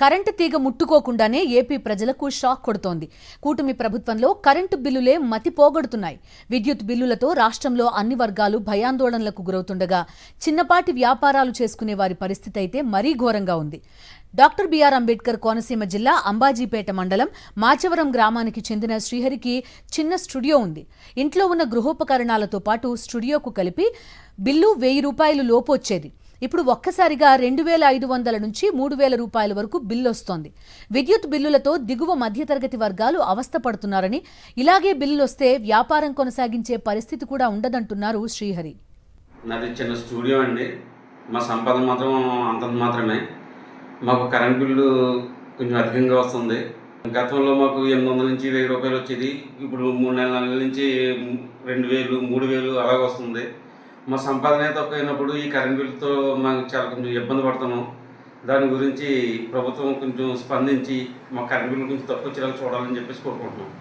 Current తీగ ముట్టుకోకుండానే AP ప్రజలకు shock కొడుతోంది. కూటమి ప్రభుత్వంలో కరెంటు బిల్లులే మతి పోగొడుతున్నాయి. విద్యుత్ బిల్లులతో రాష్ట్రంలో అన్ని వర్గాలు భయాందోళనలకు గురవుతుండగా చిన్నపాటి వ్యాపారాలు చేసుకునే వారి పరిస్థితి అయితే మరీ ఘోరంగా ఉంది. డాక్టర్ బిఆర్ అంబేద్కర్ కోనసీమ జిల్లా అంబాజీపేట మండలం మాచవరం గ్రామానికి చెందిన శ్రీహరికి చిన్న స్టూడియో ఉంది. ఇంట్లో ఉన్న గృహోపకరణాలతో పాటు స్టూడియోకు కలిపి బిల్లు 1000 రూపాయలు లోపు వచ్చేది. ఇప్పుడు ఒక్కసారిగా 2500 నుంచి 3000 రూపాయల వరకు బిల్లు వస్తోంది. విద్యుత్ బిల్లులతో దిగువ మధ్యతరగతి వర్గాలు అవస్థపడుతున్నారని, ఇలాగే బిల్లులు వస్తే వ్యాపారం కొనసాగించే పరిస్థితి కూడా ఉండదంటున్నారు శ్రీహరి. నాది చిన్న స్టూడియో అండి. మా సంపాదన మాత్రం అంతంత మాత్రమే. మాకు కరెంట్ బిల్లు కొంచెం అధికంగా వస్తుంది. గతంలో మాకు 800 నుంచి 1000 రూపాయలు వచ్చేది. ఇప్పుడు 3 నెలల నుంచి 2000, 3000 అలాగ వస్తుంది. మా సంపాదన తక్కువైనప్పుడు ఈ కరెంట్ బిల్లుతో మాకు చాలా కొంచెం ఇబ్బంది పడుతున్నాం. దాని గురించి ప్రభుత్వం కొంచెం స్పందించి మా కరెంట్ బిల్లు కొంచెం తక్కువ వచ్చేలా చూడాలని చెప్పేసి కోరుకుంటున్నాం.